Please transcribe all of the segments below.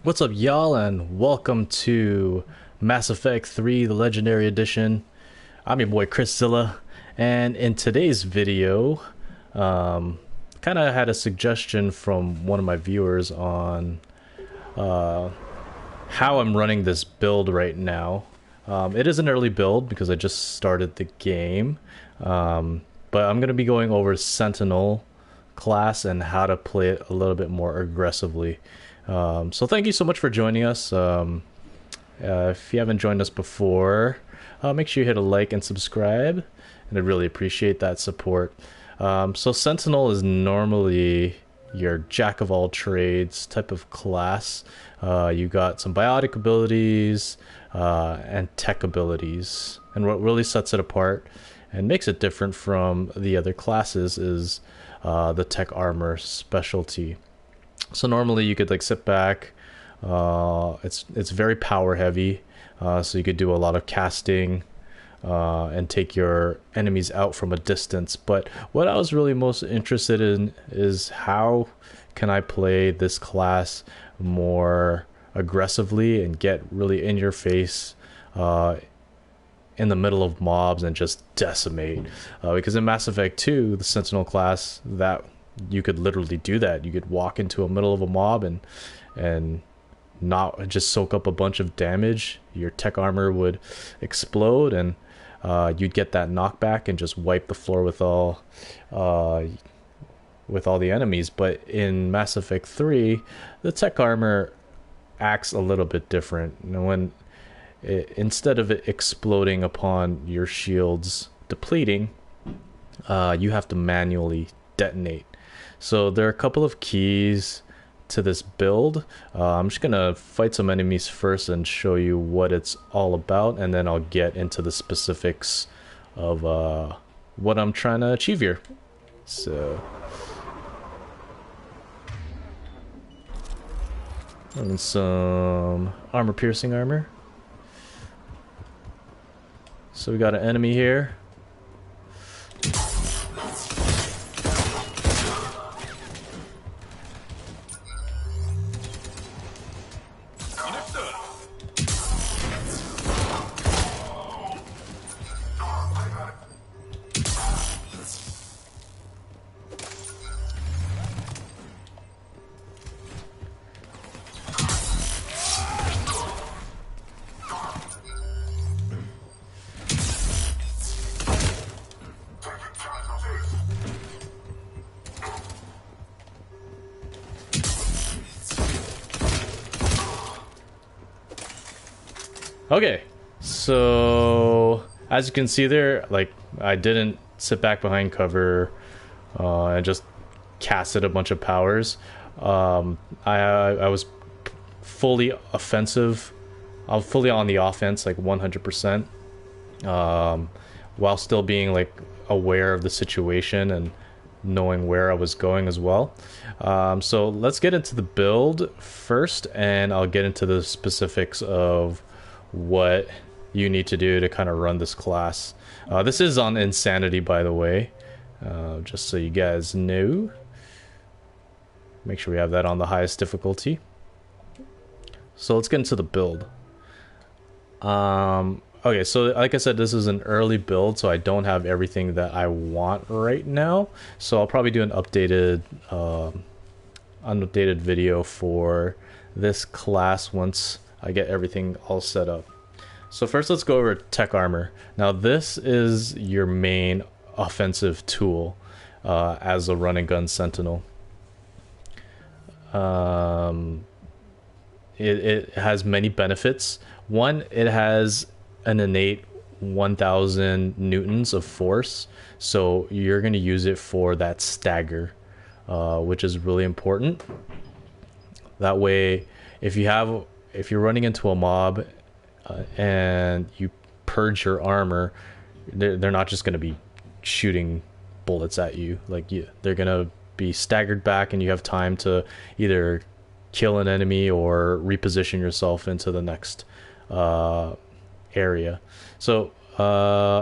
What's up, y'all, and welcome to Mass Effect 3, the Legendary Edition. I'm your boy Chriszilla, and in today's video, kind of had a suggestion from one of my viewers on how I'm running this build right now. It is an early build because I just started the game, but I'm going to be going over Sentinel class and how to play it a little bit more aggressively. So thank you so much for joining us. If you haven't joined us before, make sure you hit a like and subscribe, and I'd really appreciate that support. So Sentinel is normally your jack of all trades type of class. You got some biotic abilities and tech abilities, and what really sets it apart and makes it different from the other classes is the tech armor specialty. So normally you could like sit back. It's very power heavy, so you could do a lot of casting and take your enemies out from a distance. But what I was really most interested in is how can I play this class more aggressively and get really in your face in the middle of mobs and just decimate. Because in Mass Effect 2, the Sentinel class, that you could literally do that. You could walk into a middle of a mob and not just soak up a bunch of damage. Your tech armor would explode, and you'd get that knockback and just wipe the floor with all the enemies. But in Mass Effect 3, the tech armor acts a little bit different. You know, when instead of it exploding upon your shields depleting, you have to manually detonate. So there are a couple of keys to this build. I'm just gonna fight some enemies first and show you what it's all about, and then I'll get into the specifics of what I'm trying to achieve here. So, and some armor piercing armor. So we got an enemy here. Okay, so as you can see there, like, I didn't sit back behind cover and just casted a bunch of powers. I was fully offensive. I was fully on the offense, like 100%, while still being like aware of the situation and knowing where I was going as well. So let's get into the build first, and I'll get into the specifics of what you need to do to kind of run this class. This is on Insanity, by the way, just so you guys know. Make sure we have that on the highest difficulty. So let's get into the build. Okay, so like I said, this is an early build, so I don't have everything that I want right now. So I'll probably do an updated video for this class once I get everything all set up. So first, let's go over tech armor. Now this is your main offensive tool as a run and gun Sentinel. It has many benefits. One, it has an innate 1000 newtons of force, so you're going to use it for that stagger, which is really important. That way, if you're running into a mob and you purge your armor, they're not just going to be shooting bullets at you. They're going to be staggered back, and you have time to either kill an enemy or reposition yourself into the next area. So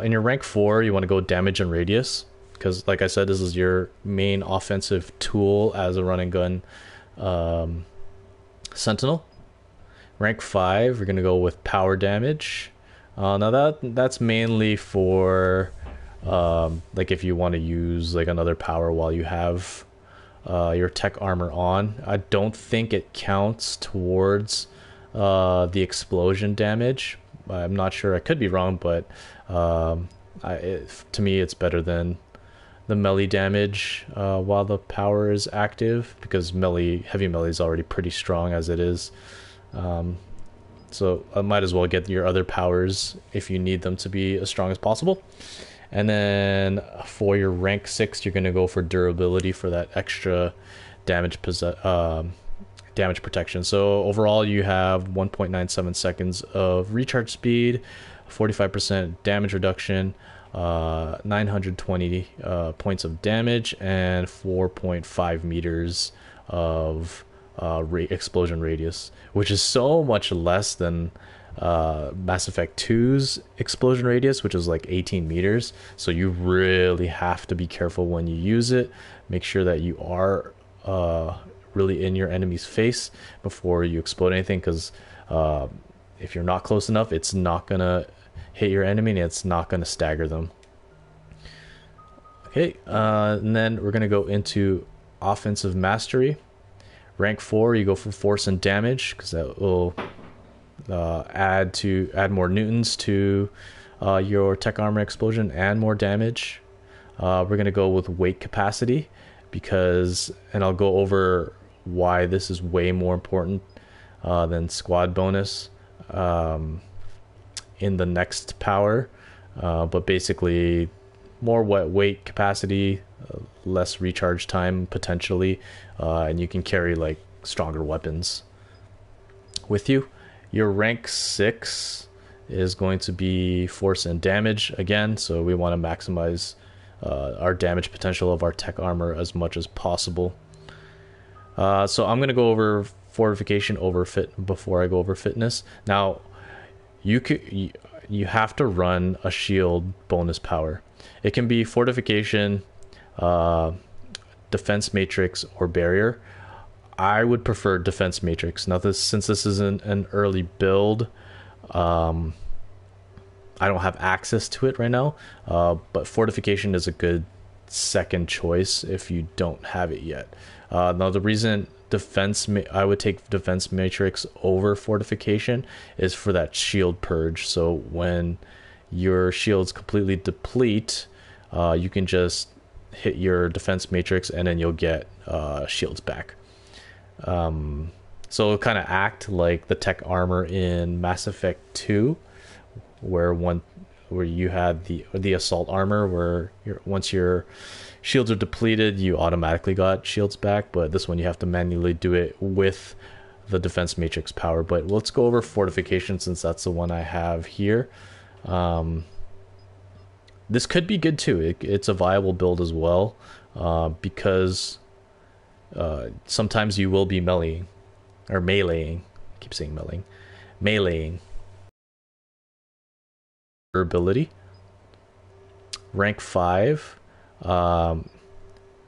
in your rank 4, you want to go damage and radius, because like I said, this is your main offensive tool as a run and gun Sentinel. Rank 5, we're gonna go with power damage. Now that's mainly for like if you want to use like another power while you have your tech armor on. I don't think it counts towards the explosion damage. I'm not sure. I could be wrong, but to me, it's better than the melee damage while the power is active, because heavy melee is already pretty strong as it is. So I might as well get your other powers if you need them to be as strong as possible. And then for your rank 6, you're going to go for durability for that extra damage damage protection. So overall, you have 1.97 seconds of recharge speed, 45% damage reduction, 920 points of damage, and 4.5 meters of explosion radius, which is so much less than Mass Effect 2's explosion radius, which is like 18 meters. So you really have to be careful when you use it. Make sure that you are really in your enemy's face before you explode anything, because if you're not close enough, it's not gonna hit your enemy and it's not gonna stagger them. Okay, and then we're gonna go into offensive mastery. Rank 4, you go for force and damage, because that will add more newtons to your tech armor explosion and more damage. We're gonna go with weight capacity, because, and I'll go over why this is way more important than squad bonus in the next power. But basically, more weight capacity, less recharge time potentially, and you can carry like stronger weapons with you. Your rank 6 is going to be force and damage again, so we want to maximize our damage potential of our tech armor as much as possible. So I'm going to go over fortification before I go over fitness. Now, you have to run a shield bonus power. It can be fortification, defense matrix, or barrier. I would prefer defense matrix. Now, since this isn't an early build, I don't have access to it right now, but fortification is a good second choice if you don't have it yet. Now, the reason I would take defense matrix over fortification is for that shield purge. So when your shields completely deplete, you can just hit your defense matrix and then you'll get shields back. So it'll kind of act like the tech armor in Mass Effect 2, where you had the assault armor, where once your shields are depleted, you automatically got shields back. But this one, you have to manually do it with the defense matrix power. But let's go over fortification, since that's the one I have here. This could be good too. It's a viable build as well, because sometimes you will be meleeing. I keep saying meleeing. Ability. Rank 5. We're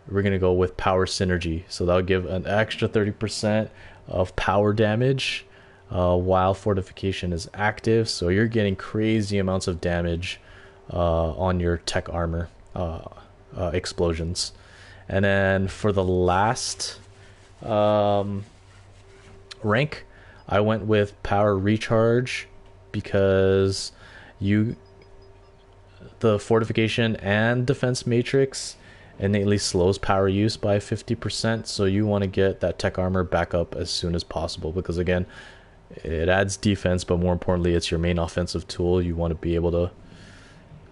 gonna go with power synergy. So that'll give an extra 30% of power damage while fortification is active. So you're getting crazy amounts of damage on your tech armor explosions. And then for the last rank, I went with power recharge, because the fortification and defense matrix innately slows power use by 50%. So you want to get that tech armor back up as soon as possible, because again, it adds defense, but more importantly, it's your main offensive tool. You want to be able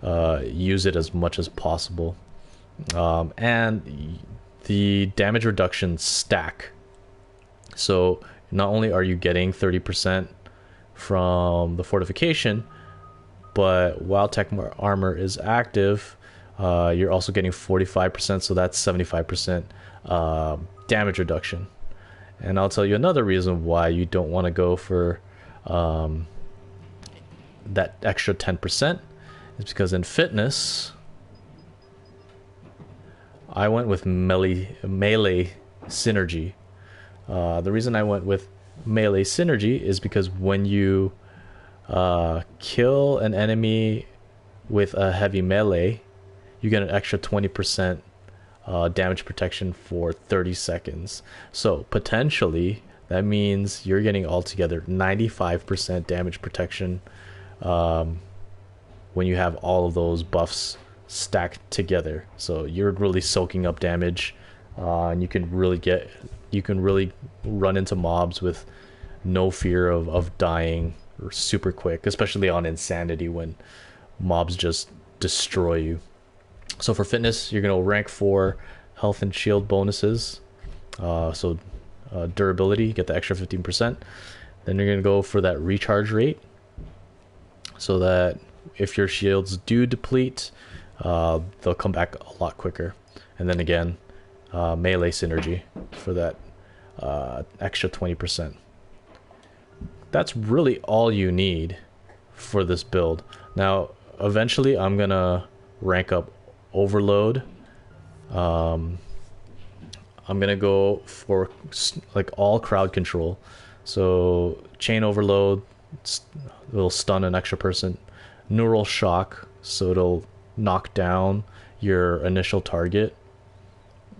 to use it as much as possible. And the damage reduction stack. So not only are you getting 30% from the fortification, but while tech armor is active, you're also getting 45%, so that's 75% damage reduction. And I'll tell you another reason why you don't want to go for that extra 10% is because in fitness, I went with melee synergy. The reason I went with melee synergy is because when you kill an enemy with a heavy melee, you get an extra 20% damage protection for 30 seconds. So potentially that means you're getting altogether 95% damage protection when you have all of those buffs stacked together. So you're really soaking up damage, and you can really run into mobs with no fear of dying or super quick, especially on insanity when mobs just destroy you. So for fitness, you're going to rank 4 health and shield bonuses. Durability, get the extra 15%. Then you're going to go for that recharge rate, so that if your shields do deplete, they'll come back a lot quicker. And then again, melee synergy for that extra 20%. That's really all you need for this build. Now, eventually I'm going to rank up overload. I'm gonna go for like all crowd control, so chain overload, it'll stun an extra person, neural shock, so it'll knock down your initial target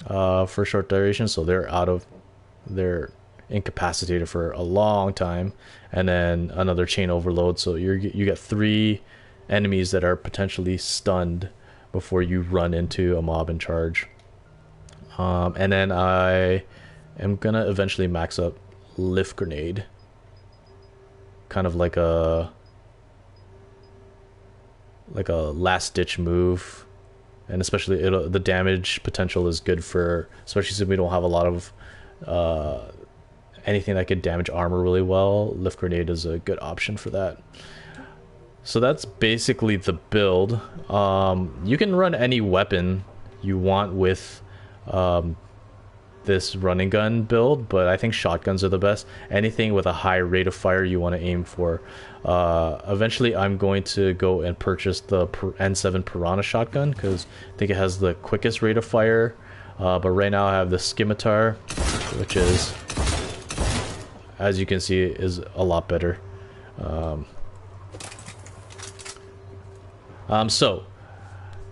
for a short duration, so they're incapacitated for a long time. And then another chain overload, so you get 3 enemies that are potentially stunned before you run into a mob in charge. And then I am gonna eventually max up lift grenade, kind of like a last ditch move, and especially the damage potential is good for, especially since we don't have a lot of anything that could damage armor really well. Lift grenade is a good option for that. So that's basically the build. You can run any weapon you want with this running gun build, but I think shotguns are the best. Anything with a high rate of fire you want to aim for. Eventually I'm going to go and purchase the N7 Piranha shotgun because I think it has the quickest rate of fire. But right now I have the Scimitar, which is, as you can see, is a lot better. So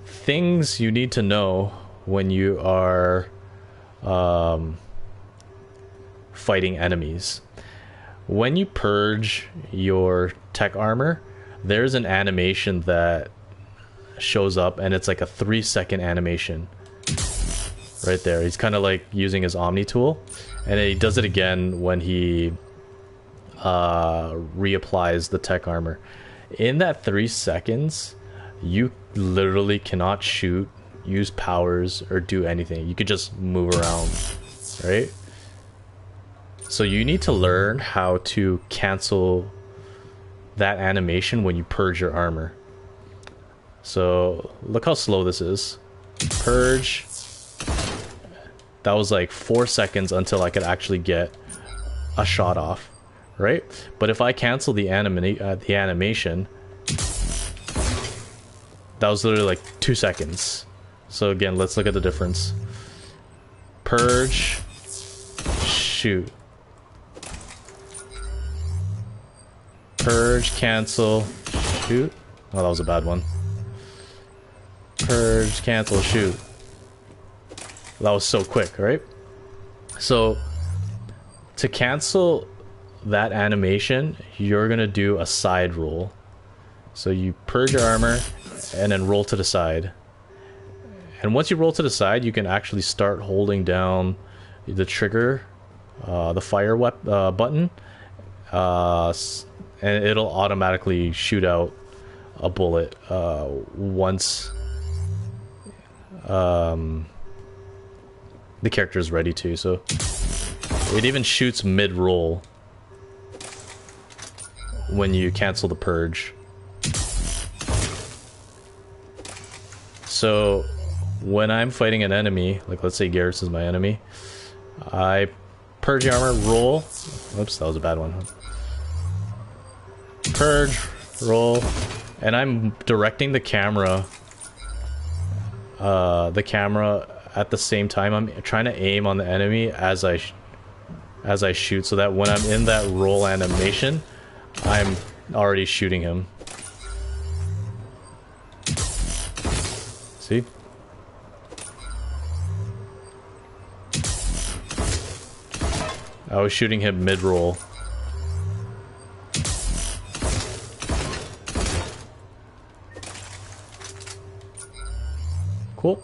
things you need to know when you are fighting enemies. When you purge your tech armor, there's an animation that shows up, and it's like a 3-second animation right there. He's kind of like using his Omni tool, and he does it again when he reapplies the tech armor. In that 3 seconds, you literally cannot shoot, use powers, or do anything. You could just move around, right? So you need to learn how to cancel that animation when you purge your armor. So look how slow this is. Purge. That was like 4 seconds until I could actually get a shot off, right? But if I cancel the animation, that was literally like 2 seconds. So again, let's look at the difference. Purge, shoot. Purge, cancel, shoot. Oh, that was a bad one. Purge, cancel, shoot. That was so quick, right? So to cancel that animation, you're gonna do a side roll. So you purge your armor and then roll to the side. And once you roll to the side, you can actually start holding down the trigger, the fire button, and it'll automatically shoot out a bullet once the character is ready to. So it even shoots mid-roll when you cancel the purge. So when I'm fighting an enemy, like let's say Garrus is my enemy, I purge the armor, roll. Oops, that was a bad one. Purge, roll, and I'm directing the camera at the same time. I'm trying to aim on the enemy as as I shoot, so that when I'm in that roll animation, I'm already shooting him. See? I was shooting him mid-roll. Cool.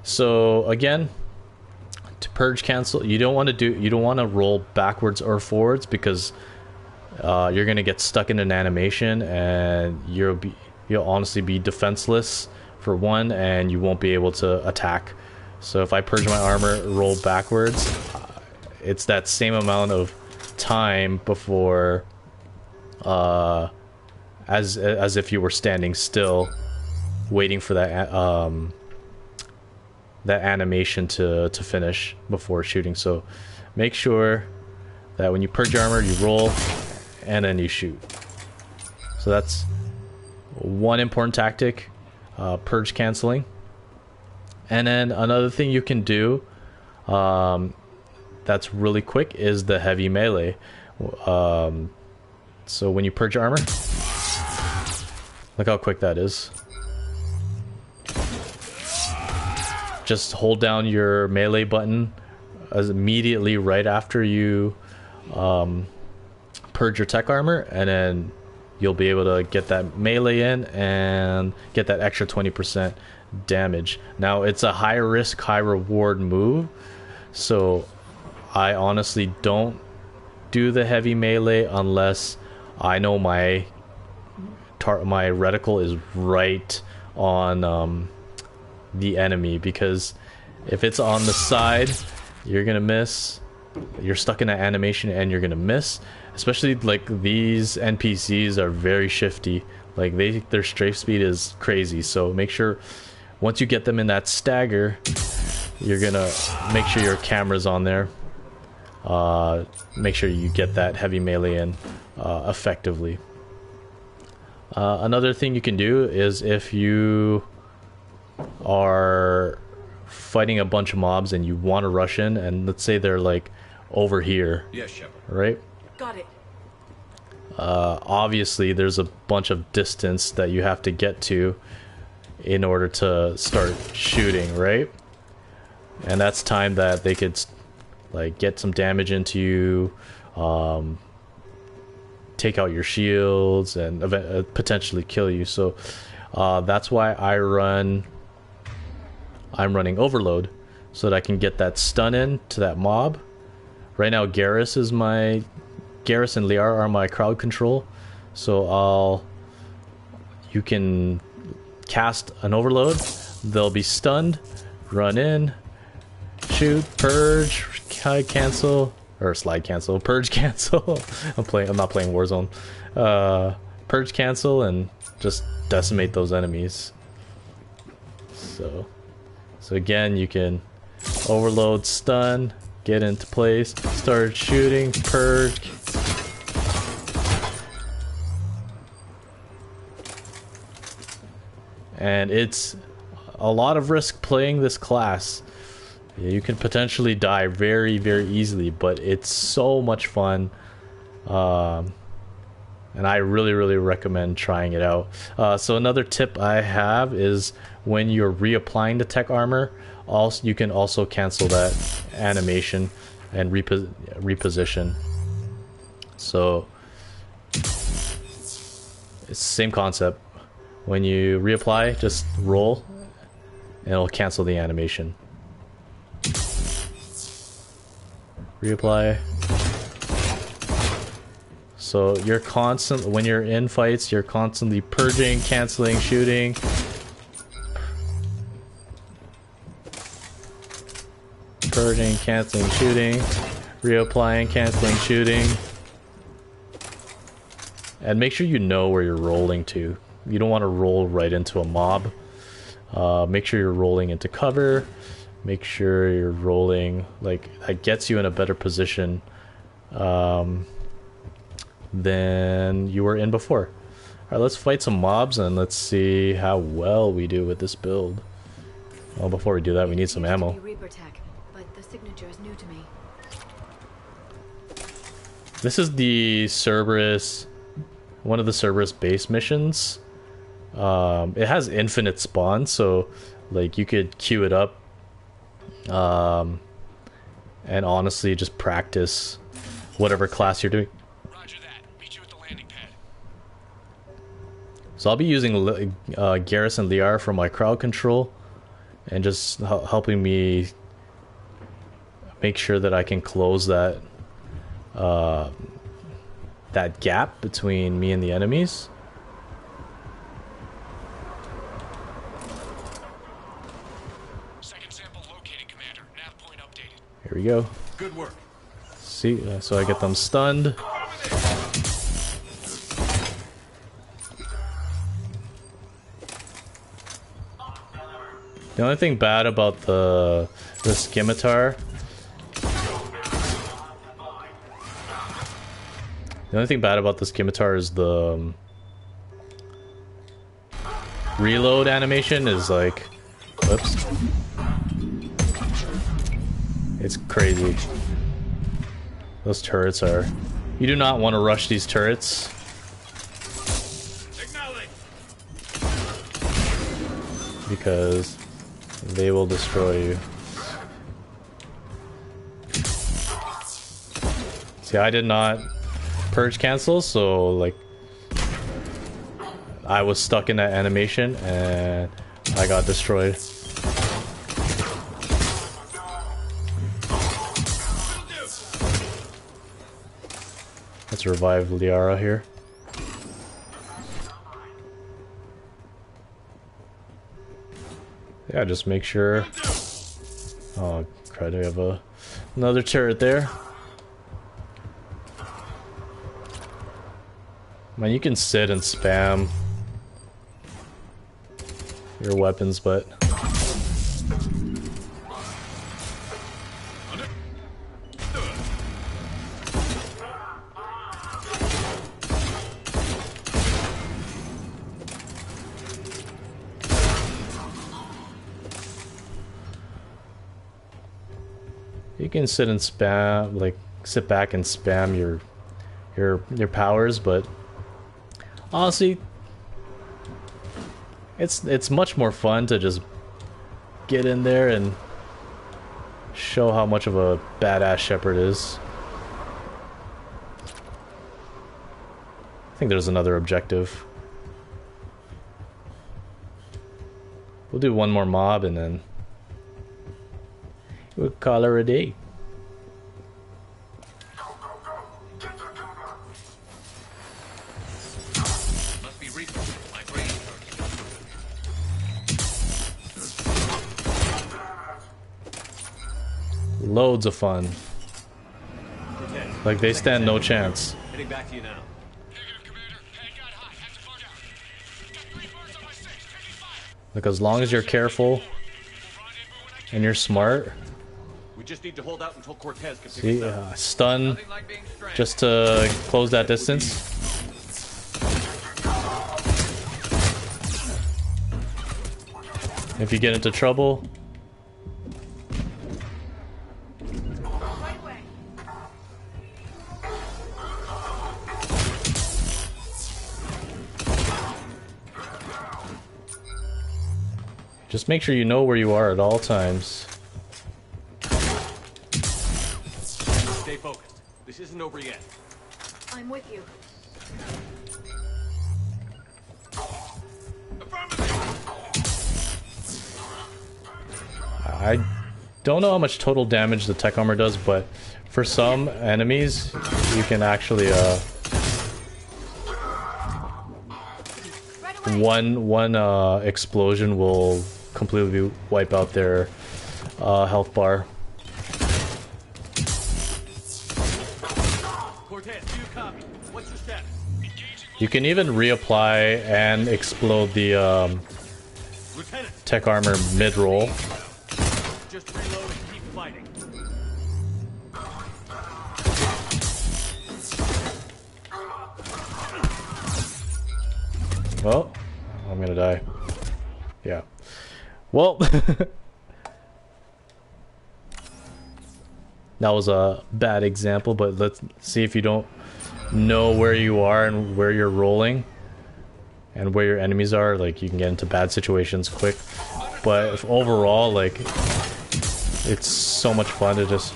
So again, to purge cancel, you don't want to roll backwards or forwards because you're gonna get stuck in an animation and you'll honestly be defenseless for one, and you won't be able to attack. So if I purge my armor, roll backwards, it's that same amount of time before as if you were standing still waiting for that that animation to finish before shooting. So make sure that when you purge your armor, you roll and then you shoot. So that's one important tactic, purge canceling. And then another thing you can do that's really quick is the heavy melee. So when you purge your armor, look how quick that is. Just hold down your melee button as immediately right after you purge your tech armor, and then you'll be able to get that melee in and get that extra 20% damage. Now it's a high risk, high reward move, so I honestly don't do the heavy melee unless I know my reticle is right on the enemy, because if it's on the side, you're gonna miss. You're stuck in that animation and you're gonna miss. Especially like these NPCs are very shifty. Like their strafe speed is crazy. So make sure once you get them in that stagger, you're gonna make sure your camera's on there. Make sure you get that heavy melee in effectively. Another thing you can do is if you are fighting a bunch of mobs and you want to rush in, and let's say they're like over here. Yes, Shepard. Right? Got it. Obviously there's a bunch of distance that you have to get to in order to start shooting, right? And that's time that they could like get some damage into you, take out your shields, and potentially kill you. So that's why I'm running overload, so that I can get that stun in to that mob. Right now Garrus and Liara are my crowd control, so you can cast an overload, they'll be stunned, run in, shoot, purge, cancel, or slide cancel, purge cancel. I'm not playing Warzone. Purge cancel and just decimate those enemies. So again, you can overload, stun, get into place, start shooting, purge. And it's a lot of risk playing this class. You can potentially die very, very easily, but it's so much fun. And I really, really recommend trying it out. So another tip I have is when you're reapplying the tech armor, you can also cancel that animation and reposition. So it's the same concept. When you reapply, just roll and it'll cancel the animation. Reapply. So you're when you're in fights, you're constantly purging, canceling, shooting. Purging, canceling, shooting. Reapplying, canceling, shooting. And make sure you know where you're rolling to. You don't want to roll right into a mob. Make sure you're rolling into cover. Make sure you're rolling, like, that gets you in a better position than you were in before. Alright, let's fight some mobs and let's see how well we do with this build. Well, before we do that, we need some ammo. Reaper tech, but the signature is new to me. This is the Cerberus, one of the Cerberus base missions. It has infinite spawns, so like you could queue it up, and honestly just practice whatever class you're doing. Roger that. Meet you at the landing pad. So I'll be using Garrison Liar for my crowd control, and just helping me make sure that I can close that that gap between me and the enemies. Second sample located, Commander. Nav point updated. Here we go. Good work. See, so I get them stunned. The only thing bad about the scimitar, is the reload animation is like, whoops, it's crazy. Those turrets are, you do not want to rush these turrets. Because they will destroy you. See, I did not purge cancel, so like I was stuck in that animation and I got destroyed. Let's revive Liara here. Yeah, just make sure. Oh, crud, I have another turret there. Man, you can sit and spam your weapons, but you can sit and spam, like sit back and spam your powers, but honestly, it's much more fun to just get in there and show how much of a badass Shepherd is. I think there's another objective. We'll do one more mob and then we'll call her a day. Must be reapers. My brain Loads of fun. Like they stand no chance. Heading back to you now. Like as long as you're careful and you're smart. We just need to hold out until Cortez can See, stun just to close that distance. If you get into trouble, just make sure you know where you are at all times. Stay focused. This isn't over yet. I'm with you. I don't know how much total damage the tech armor does, but for some enemies, you can actually one explosion will completely wipe out their health bar. Cortez, do you copy? What's the status? You can even reapply and explode the Lieutenant, tech armor mid-roll. just reload and keep fighting. Well, I'm gonna die. Yeah. Well, That was a bad example, but let's see if you don't know where you are and where you're rolling and where your enemies are, like you can get into bad situations quick. But if overall, like, it's so much fun to just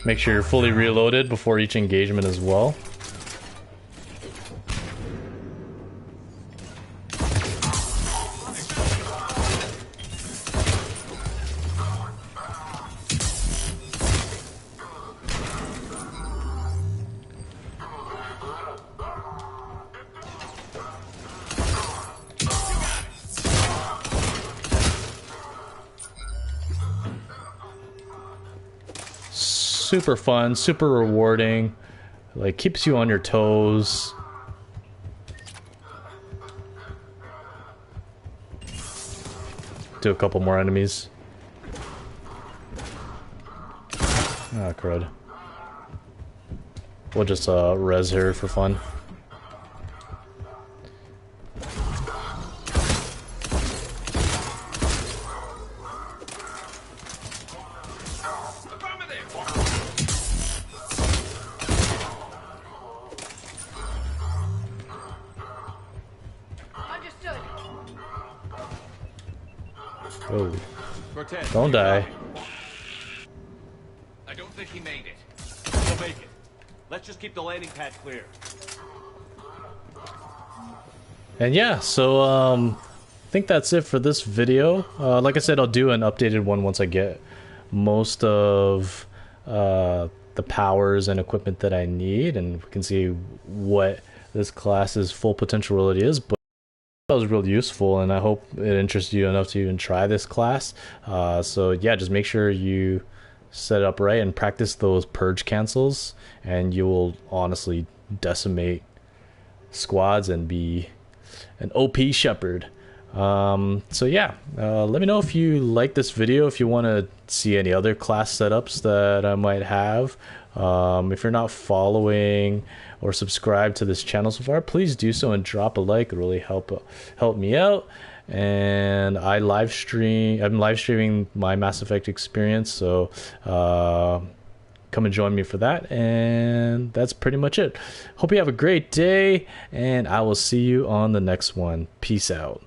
make sure you're fully reloaded before each engagement as well. Super fun, super rewarding, like keeps you on your toes. Do a couple more enemies. Ah, crud. We'll just res her for fun. Oh. Don't die. I don't think he made it. He'll make it. Let's just keep the landing pad clear. And yeah, so I think that's it for this video. Like I said, I'll do an updated one once I get most of the powers and equipment that I need, and we can see what this class's full potential really is. But that was real useful, and I hope it interests you enough to even try this class. So yeah, just make sure you set it up right and practice those purge cancels, and you will honestly decimate squads and be an OP shepherd. So yeah, let me know if you like this video, if you want to see any other class setups that I might have. If you're not following or subscribed to this channel so far, please do so and drop a like. It really help me out. And I'm live streaming my Mass Effect experience, so come and join me for that. And that's pretty much it. Hope you have a great day, and I will see you on the next one. Peace out.